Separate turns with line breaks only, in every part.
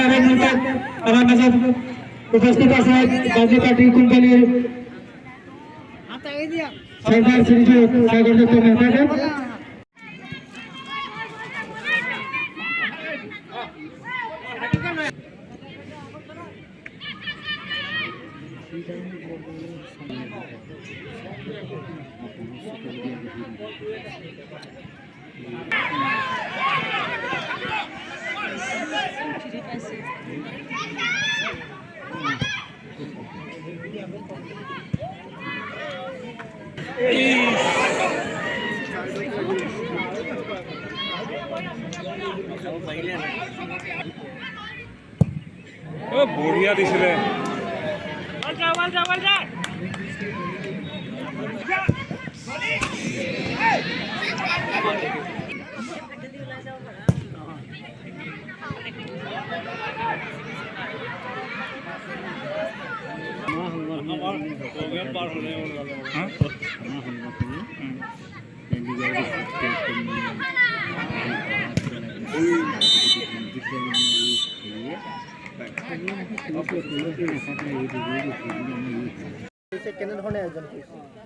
আৰু মুহূৰ্তত আমাৰ মাজত উপস্থিত আছে বাজি পাৰ্টি কোম্পানীৰ সৰ্দাৰ শ্ৰীযুত সাগৰ দত্ত মেহতাদেৱ
বঢ়িয়া দিছিলে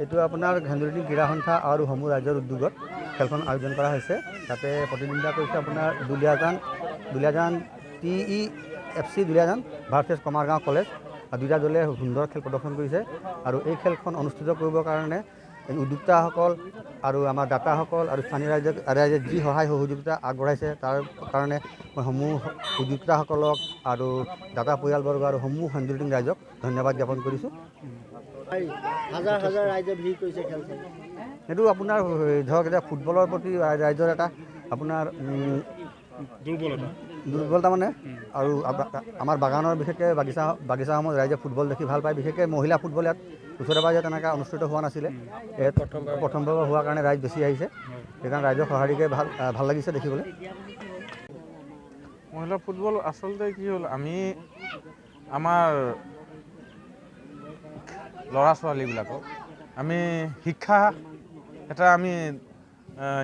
এইটো আপোনাৰ হেন্দুলিনী ক্ৰীড়া সন্থা আৰু সমূহ ৰাজ্যৰ উদ্যোগত খেলখন আয়োজন কৰা হৈছে তাতে প্ৰতিদ্বন্দ্বিতা কৰিছে আপোনাৰ Duliajan TEFC Duliajan versus Kamargaon college আৰু দুটা দলে সুন্দৰ খেল প্ৰদৰ্শন কৰিছে আৰু এই খেলখন অনুষ্ঠিত কৰিবৰ কাৰণে উদ্যোক্তাসকল আৰু আমাৰ দাতাসকল আৰু স্থানীয় ৰাইজে যি সহায় সহযোগিতা আগবঢ়াইছে তাৰ কাৰণে মই সমূহ উদ্যোক্তাসকলক আৰু দাতা পৰিয়ালবৰ্গ আৰু সমূহ হেন্দুলিনী ৰাইজক ধন্যবাদ জ্ঞাপন কৰিছোঁ।
হাজাৰ হাজাৰ ৰাইজে ভিৰ কৰিছে খেলখন
এইটো আপোনাৰ ধৰক এতিয়া ফুটবলৰ প্ৰতি ৰাইজৰ এটা আপোনাৰ দুৰ্বলতা মানে আৰু আমাৰ বাগানৰ বিশেষকৈ বাগিচাসমূহত ৰাইজে ফুটবল দেখি ভাল পায় বিশেষকৈ মহিলা ফুটবল ইয়াত ওচৰে পাঁজৰে তেনেকৈ অনুষ্ঠিত হোৱা নাছিলে প্ৰথমবাৰ হোৱাৰ কাৰণে ৰাইজ বেছি আহিছে সেইকাৰণে ৰাইজৰ সঁহাৰিকে ভাল লাগিছে দেখিবলৈ।
মহিলা ফুটবল আচলতে কি হ'ল আমি আমাৰ ল'ৰা ছোৱালীবিলাকক আমি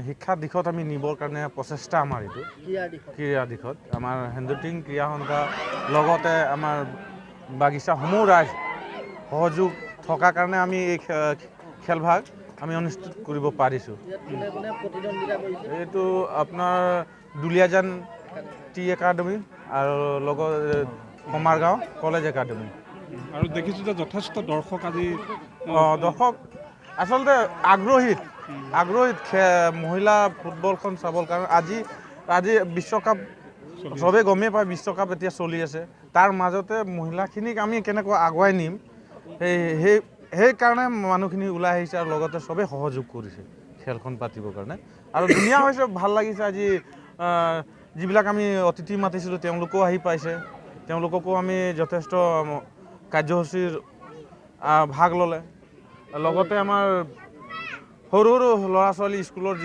শিক্ষা দিশত আমি নিবৰ কাৰণে প্ৰচেষ্টা আমাৰ এইটো ক্ৰীড়া দিশত আমাৰ হেন্দুলিনী ক্ৰীড়া সন্থা লগতে আমাৰ বাগিচাসমূহ ৰাইজ সহযোগ থকাৰ কাৰণে আমি এই খেলভাগ আমি অনুষ্ঠিত কৰিব পাৰিছোঁ। এইটো আপোনাৰ দুলীয়াজান টি একাডেমি আৰু লগত কমাৰগাঁও কলেজ একাডেমি
আৰু দেখিছোঁ যে যথেষ্ট দৰ্শক আজি
দৰ্শক আচলতে আগ্ৰহীত মহিলা ফুটবলখন চাবৰ কাৰণে আজি বিশ্বকাপ চবেই গমেই পায় বিশ্বকাপ এতিয়া চলি আছে তাৰ মাজতে মহিলাখিনিক আমি কেনেকৈ আগুৱাই নিম সেইকাৰণে মানুহখিনি ওলাই আহিছে আৰু লগতে চবেই সহযোগ কৰিছে খেলখন পাতিবৰ কাৰণে আৰু ধুনীয়া হৈছে ভাল লাগিছে আজি যিবিলাক আমি অতিথি মাতিছিলোঁ তেওঁলোকেও আহি পাইছে তেওঁলোককো আমি যথেষ্ট কাৰ্যসূচীৰ ভাগ ল'লে লগতে আমাৰ সৰু সৰু ল'ৰা ছোৱালী স্কুলৰ